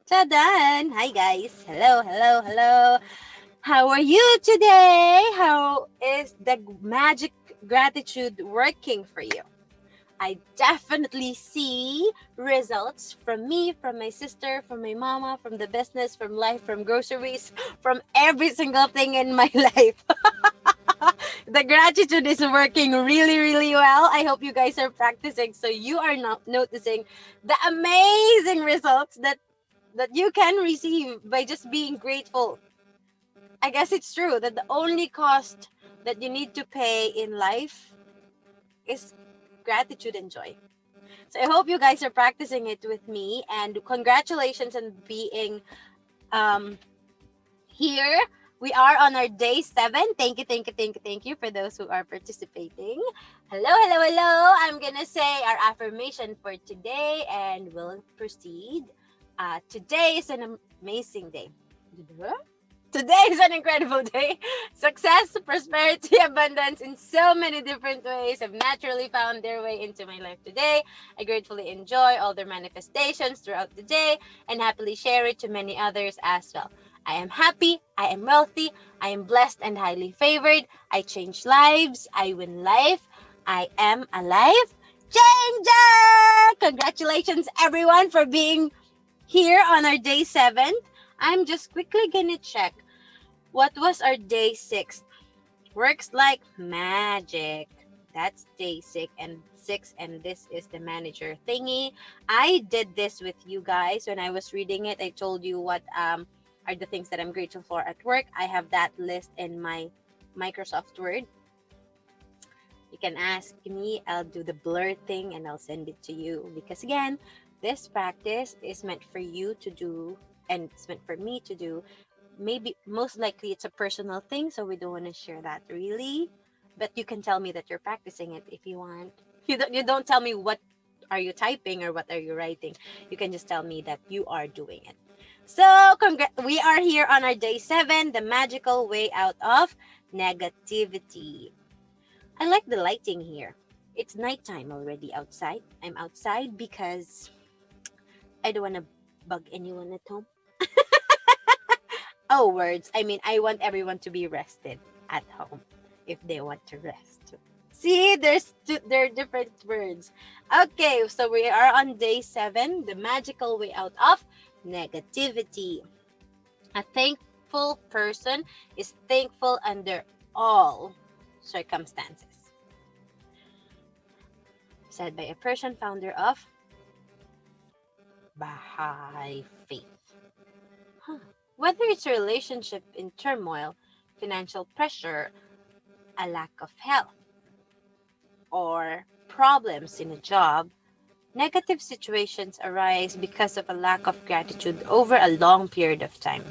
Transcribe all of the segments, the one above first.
Tadan! Hi guys! Hello, hello, hello! How are you today? How is the magic gratitude working for you? I definitely see results from me, from my sister, from my mama, from the business, from life, from groceries, from every single thing in my life. The gratitude is working really, really well. I hope you guys are practicing so you are not noticing the amazing results that you can receive by just being grateful. I guess it's true that the only cost that you need to pay in life is gratitude and joy. So I hope you guys are practicing it with me, and congratulations on being um here. We are on our day 7. Thank you, thank you, thank you, thank you for those who are participating. Hello, hello, hello. I'm gonna say our affirmation for today and we'll proceed. Today is an amazing day. Today is an incredible day. Success, prosperity, abundance in so many different ways have naturally found their way into my life today. I gratefully enjoy all their manifestations throughout the day and happily share it to many others as well. I am happy, I am wealthy, I am blessed and highly favored. I change lives, I win life, I am alive. Changer! Congratulations, everyone, for being here on our day 7. I'm just quickly gonna check what was our day 6. Works like magic. That's day 6, and this is the manager thingy. I did this with you guys when I was reading it. I told you what are the things that I'm grateful for at work. I have that list in my Microsoft Word. You can ask me, I'll do the blur thing and I'll send it to you, because again, this practice is meant for you to do and it's meant for me to do. Maybe most likely it's a personal thing, so we don't want to share that really, but you can tell me that you're practicing it if you want. You don't tell me what are you typing or what are you writing. You can just tell me that you are doing it. So we are here on our day 7, the magical way out of negativity. I like the lighting here. It's nighttime already outside. I'm outside because I don't want to bug anyone at home. Oh, words. I mean, I want everyone to be rested at home if they want to rest. See, there are different words. Okay, so we are on day 7, the magical way out of negativity. A thankful person is thankful under all circumstances. Said by a Persian founder of Baha'i faith. Whether it's a relationship in turmoil, financial pressure, a lack of health, or problems in a job, negative situations arise because of a lack of gratitude over a long period of time.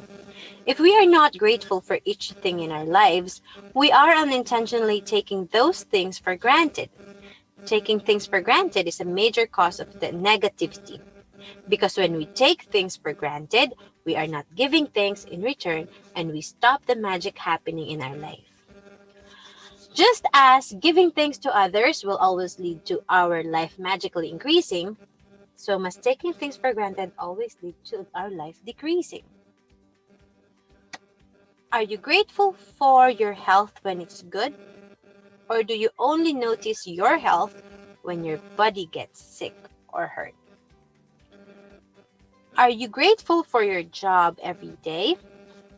If we are not grateful for each thing in our lives, we are unintentionally taking those things for granted. Taking things for granted is a major cause of the negativity. Because when we take things for granted, we are not giving things in return and we stop the magic happening in our life. Just as giving things to others will always lead to our life magically increasing, so must taking things for granted always lead to our life decreasing. Are you grateful for your health when it's good? Or do you only notice your health when your body gets sick or hurt? Are you grateful for your job every day?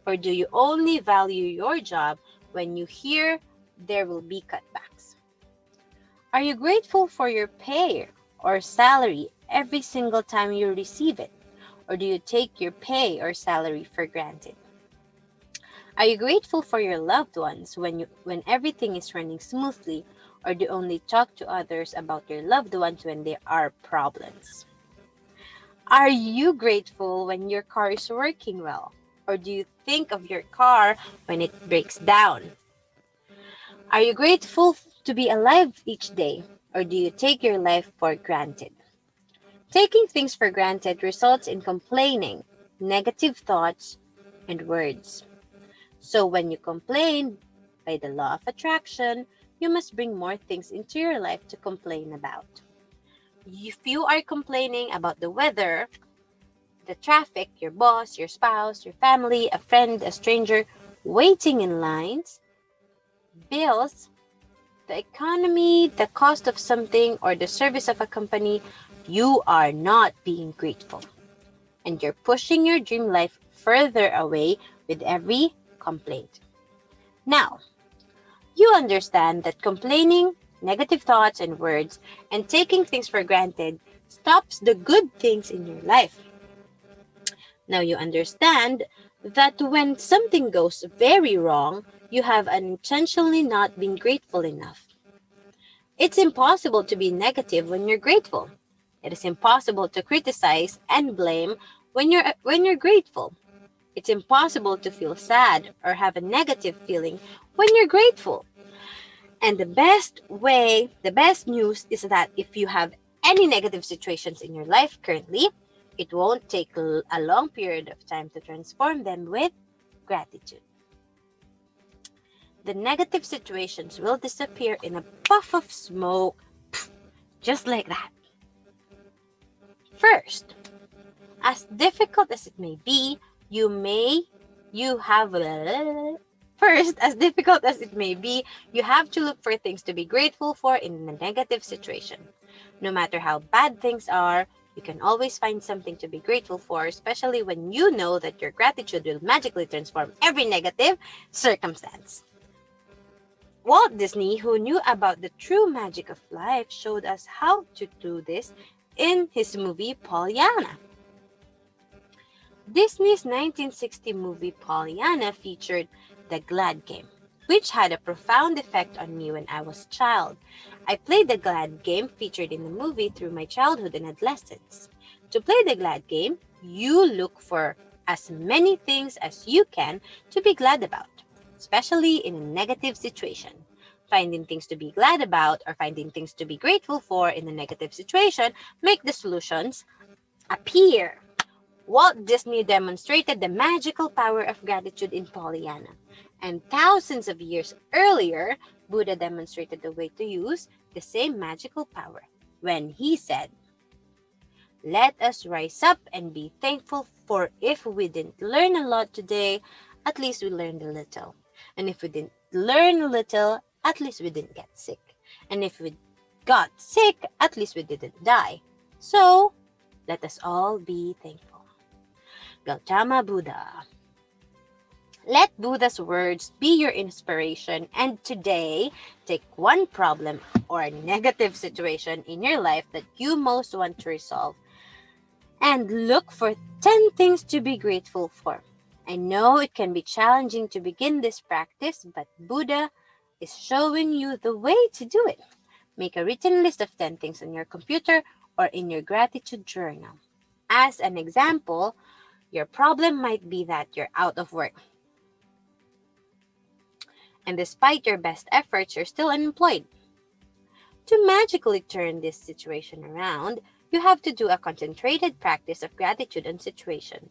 Or do you only value your job when you hear there will be cutbacks? Are you grateful for your pay or salary every single time you receive it? Or do you take your pay or salary for granted? Are you grateful for your loved ones when everything is running smoothly, or do you only talk to others about your loved ones when there are problems? Are you grateful when your car is working well, or do you think of your car when it breaks down? Are you grateful to be alive each day, or do you take your life for granted? Taking things for granted results in complaining, negative thoughts, and words. So when you complain, by the law of attraction, you must bring more things into your life to complain about. If you are complaining about the weather, The traffic, your boss, your spouse, your family, a friend, a stranger, waiting in lines, bills, the economy, the cost of something, or the service of a company, you are not being grateful. And you're pushing your dream life further away with every complaint. Now, you understand that complaining, negative thoughts and words, and taking things for granted stops the good things in your life. Now you understand that when something goes very wrong, you have unintentionally not been grateful enough. It's impossible to be negative when you're grateful. It is impossible to criticize and blame when you're grateful. It's impossible to feel sad or have a negative feeling when you're grateful. And the best news is that if you have any negative situations in your life currently, it won't take a long period of time to transform them with gratitude. The negative situations will disappear in a puff of smoke, just like that. First, as difficult as it may be, as difficult as it may be, you have to look for things to be grateful for in a negative situation. No matter how bad things are, you can always find something to be grateful for, especially when you know that your gratitude will magically transform every negative circumstance. Walt Disney, who knew about the true magic of life, showed us how to do this in his movie Pollyanna. Disney's 1960 movie Pollyanna featured the Glad Game, which had a profound effect on me when I was a child. I played the Glad Game featured in the movie through my childhood and adolescence. To play the Glad Game, you look for as many things as you can to be glad about, especially in a negative situation. Finding things to be glad about or finding things to be grateful for in a negative situation make the solutions appear. Walt Disney demonstrated the magical power of gratitude in Pollyanna. And thousands of years earlier, Buddha demonstrated the way to use the same magical power when he said, "Let us rise up and be thankful, for if we didn't learn a lot today, at least we learned a little. And if we didn't learn a little, at least we didn't get sick. And if we got sick, at least we didn't die. So, let us all be thankful." Gautama Buddha. Let Buddha's words be your inspiration, and today, take one problem or a negative situation in your life that you most want to resolve and look for 10 things to be grateful for. I know it can be challenging to begin this practice, but Buddha is showing you the way to do it. Make a written list of 10 things on your computer or in your gratitude journal. As an example, your problem might be that you're out of work. And despite your best efforts, you're still unemployed. To magically turn this situation around, you have to do a concentrated practice of gratitude and situation.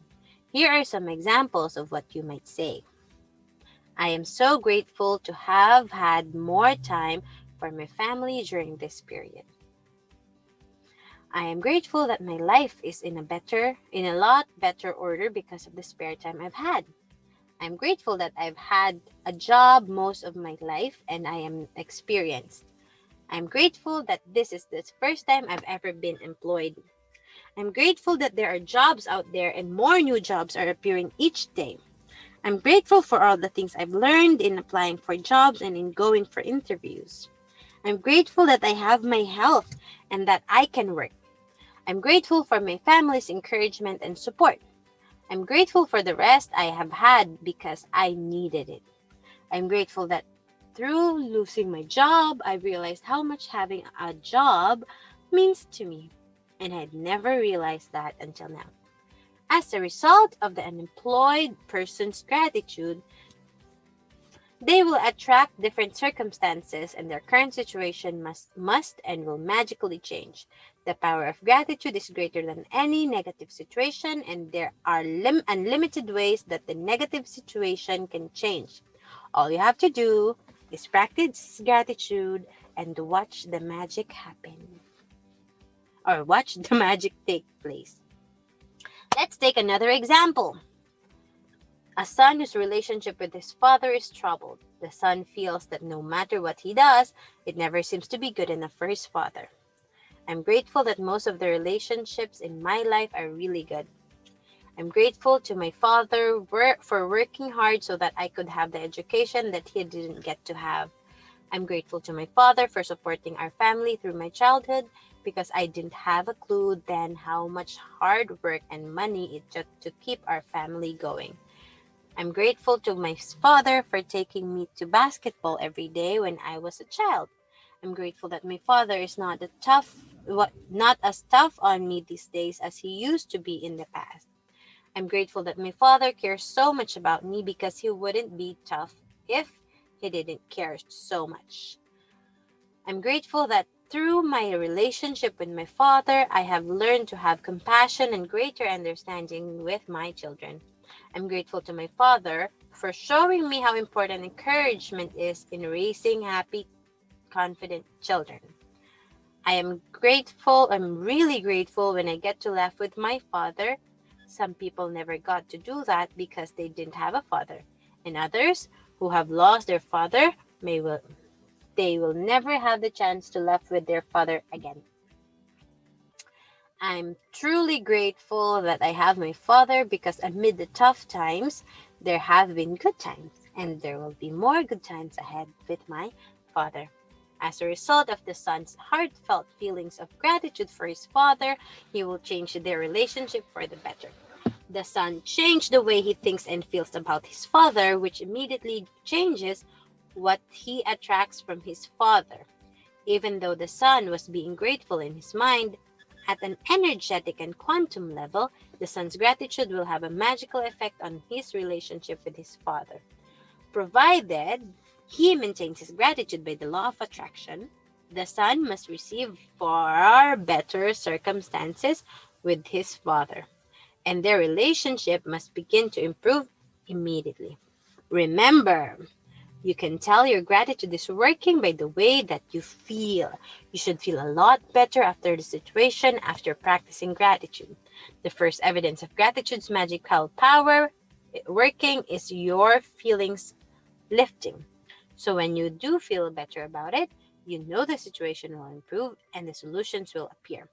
Here are some examples of what you might say. I am so grateful to have had more time for my family during this period. I am grateful that my life is in a lot better order because of the spare time I've had. I'm grateful that I've had a job most of my life and I am experienced. I'm grateful that this is the first time I've ever been employed. I'm grateful that there are jobs out there and more new jobs are appearing each day. I'm grateful for all the things I've learned in applying for jobs and in going for interviews. I'm grateful that I have my health and that I can work. I'm grateful for my family's encouragement and support. I'm grateful for the rest I have had because I needed it. I'm grateful that through losing my job, I realized how much having a job means to me, and I had never realized that until now. As a result of the unemployed person's gratitude, they will attract different circumstances and their current situation must and will magically change. The power of gratitude is greater than any negative situation, and there are unlimited ways that the negative situation can change. All you have to do is practice gratitude and watch the magic happen. Or watch the magic take place. Let's take another example. A son whose relationship with his father is troubled. The son feels that no matter what he does, it never seems to be good enough for his father. I'm grateful that most of the relationships in my life are really good. I'm grateful to my father for working hard so that I could have the education that he didn't get to have. I'm grateful to my father for supporting our family through my childhood because I didn't have a clue then how much hard work and money it took to keep our family going. I'm grateful to my father for taking me to basketball every day when I was a child. I'm grateful that my father is not as tough on me these days as he used to be in the past. I'm grateful that my father cares so much about me because he wouldn't be tough if he didn't care so much. I'm grateful that through my relationship with my father, I have learned to have compassion and greater understanding with my children. I'm grateful to my father for showing me how important encouragement is in raising happy, confident children. I'm really grateful when I get to laugh with my father. Some people never got to do that because they didn't have a father. And others who have lost their father they will never have the chance to laugh with their father again. I'm truly grateful that I have my father because amid the tough times, there have been good times, and there will be more good times ahead with my father. As a result of the son's heartfelt feelings of gratitude for his father, he will change their relationship for the better. The son changed the way he thinks and feels about his father, which immediately changes what he attracts from his father. Even though the son was being grateful in his mind, at an energetic and quantum level, the son's gratitude will have a magical effect on his relationship with his father. Provided he maintains his gratitude by the law of attraction, the son must receive far better circumstances with his father, and their relationship must begin to improve immediately. Remember, you can tell your gratitude is working by the way that you feel. You should feel a lot better after the situation after practicing gratitude. The first evidence of gratitude's magical power working is your feelings lifting. So when you do feel better about it, you know the situation will improve and the solutions will appear.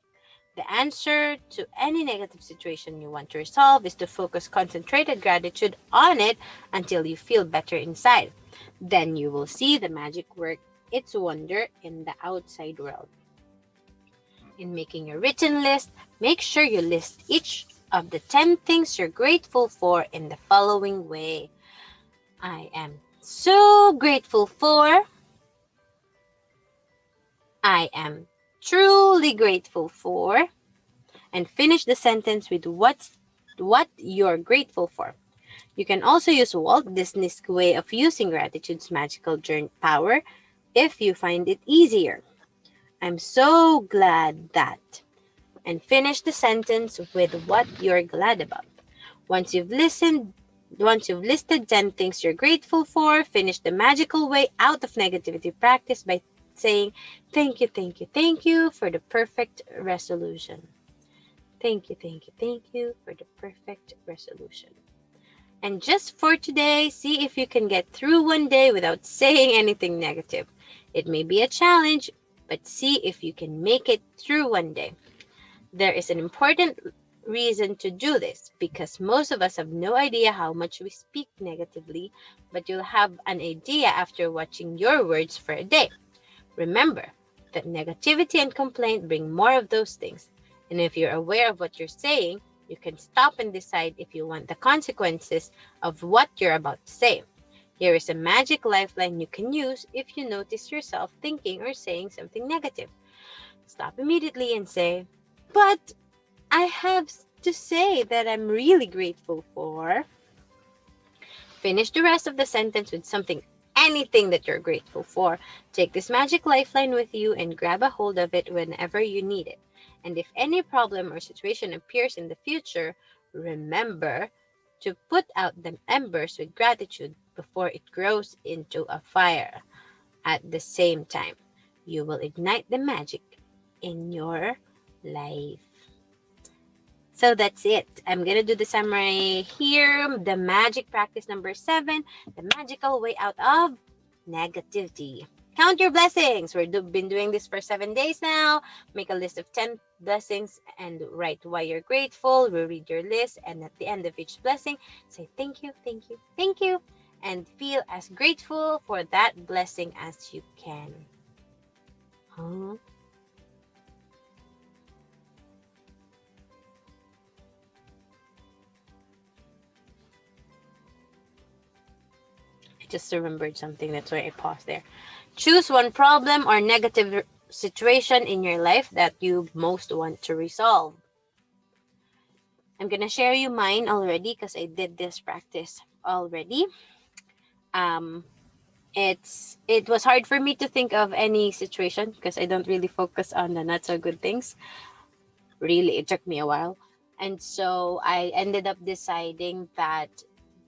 The answer to any negative situation you want to resolve is to focus concentrated gratitude on it until you feel better inside. Then you will see the magic work its wonder in the outside world. In making your written list, make sure you list each of the 10 things you're grateful for in the following way. I am so grateful for. I am truly grateful for. And finish the sentence with what you're grateful for. You can also use Walt Disney's way of using gratitude's magical power if you find it easier. I'm so glad that. And finish the sentence with what you're glad about. Once you've listed 10 things you're grateful for, finish the magical way out of negativity practice by saying, thank you for the perfect resolution. Thank you for the perfect resolution. And just for today, see if you can get through one day without saying anything negative. It may be a challenge, but see if you can make it through one day. There is an important reason to do this because most of us have no idea how much we speak negatively, but you'll have an idea after watching your words for a day. Remember that negativity and complaint bring more of those things. And if you're aware of what you're saying, you can stop and decide if you want the consequences of what you're about to say. Here is a magic lifeline you can use if you notice yourself thinking or saying something negative. Stop immediately and say, but I have to say that I'm really grateful for. Finish the rest of the sentence with anything that you're grateful for. Take this magic lifeline with you and grab a hold of it whenever you need it. And if any problem or situation appears in the future, remember to put out the embers with gratitude before it grows into a fire. At the same time, you will ignite the magic in your life. So that's it. I'm going to do the summary here. The magic practice number 7, the magical way out of negativity. Count your blessings. We've been doing this for 7 days now. Make a list of 10 blessings and write why you're grateful. We'll read your list, and at the end of each blessing, say thank you, thank you, thank you, and feel as grateful for that blessing as you can. Huh? I just remembered something. That's why I paused there. Choose one problem or negative situation in your life that you most want to resolve. I'm gonna share you mine already because I did this practice already. Um, it was hard for me to think of any situation because I don't really focus on the not so good things. Really, it took me a while, and so I ended up deciding that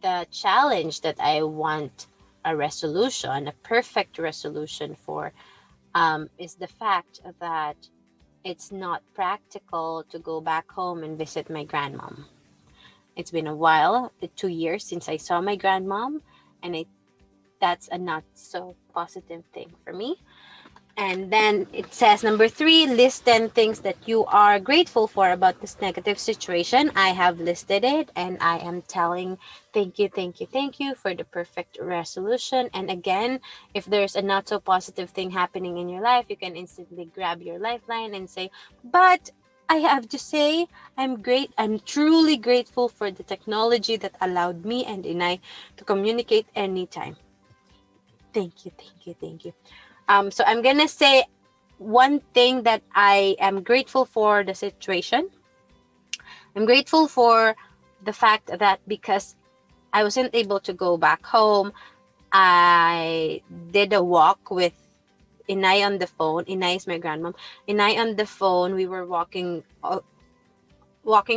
the challenge that I want a resolution, a perfect resolution for, is the fact that it's not practical to go back home and visit my grandmom. It's been a while, 2 years since I saw my grandmom, and that's a not so positive thing for me. And then it says number 3, list 10 things that you are grateful for about this negative situation. I have listed it, and I am telling thank you, thank you, thank you for the perfect resolution. And again, if there's a not so positive thing happening in your life, you can instantly grab your lifeline and say, but I have to say, I'm truly grateful for the technology that allowed me and Inay to communicate anytime. Thank you, thank you, thank you. So I'm gonna say one thing that I am grateful for the situation. I'm grateful for the fact that because I wasn't able to go back home, I did a walk with Inay on the phone. Inay is my grandmom. Inay on the phone. We were walking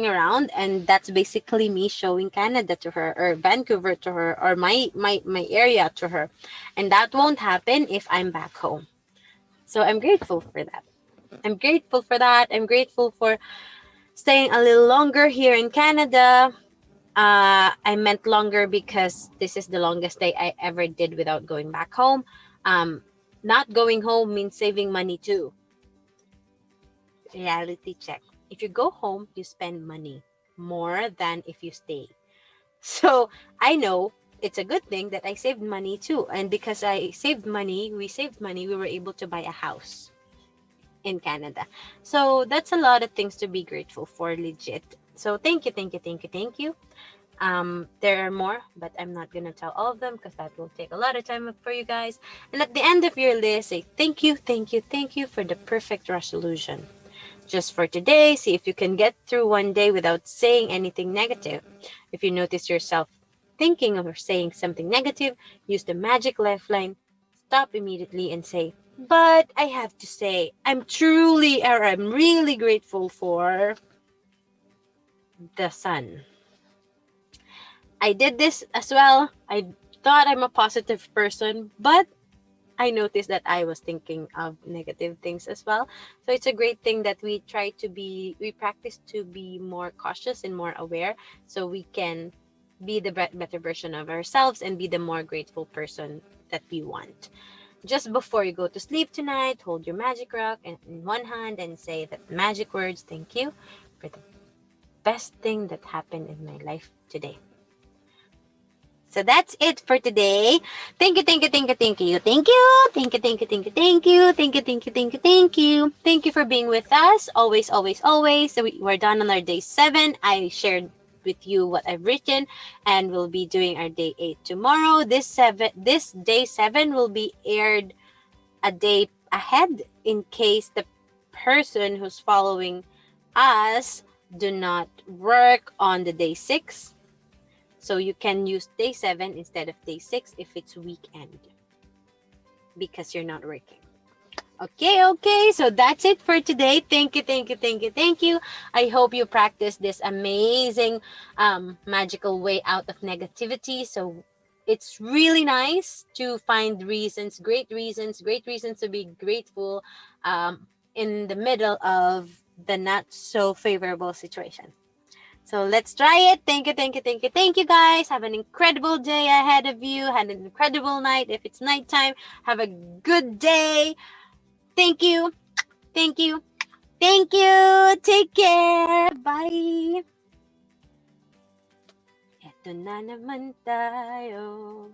around, and that's basically me showing Canada to her, or Vancouver to her, or my area to her. And that won't happen if I'm back home. So I'm grateful for that. I'm grateful for that. I'm grateful for staying a little longer here in Canada. I meant longer because this is the longest day I ever did without going back home. Not going home means saving money too. Reality check. If you go home, you spend money more than if you stay. So I know it's a good thing that I saved money too. And because we saved money, we were able to buy a house in Canada. So that's a lot of things to be grateful for, legit. So thank you, thank you, thank you, thank you. There are more, but I'm not gonna tell all of them because that will take a lot of time for you guys. And at the end of your list, say thank you, thank you, thank you for the perfect resolution. Just for today, see if you can get through one day without saying anything negative. If you notice yourself thinking or saying something negative, use the magic lifeline. Stop immediately and say, but I have to say, I'm really grateful for the sun. I did this as well. I thought I'm a positive person, but I noticed that I was thinking of negative things as well. So it's a great thing that we practice to be more cautious and more aware so we can be the better version of ourselves and be the more grateful person that we want. Just before you go to sleep tonight, hold your magic rock in one hand and say the magic words, thank you for the best thing that happened in my life today. So that's it for today. Thank you, thank you, thank you, thank you, thank you, thank you, thank you, thank you, thank you, thank you, thank you, thank you, thank you. Thank you for being with us. Always, always, always. So we're done on our day 7. I shared with you what I've written, and we'll be doing our day 8 tomorrow. This day 7 will be aired a day ahead in case the person who's following us do not work on the day 6. So you can use day 7 instead of day 6 if it's weekend because you're not working. Okay. So that's it for today. Thank you, thank you, thank you, thank you. I hope you practice this amazing magical way out of negativity. So it's really nice to find great reasons to be grateful in the middle of the not so favorable situation. So let's try it. Thank you, thank you, thank you, thank you, guys. Have an incredible day ahead of you. Have an incredible night. If it's nighttime, have a good day. Thank you, thank you, thank you. Take care. Bye. Eto na naman tayo.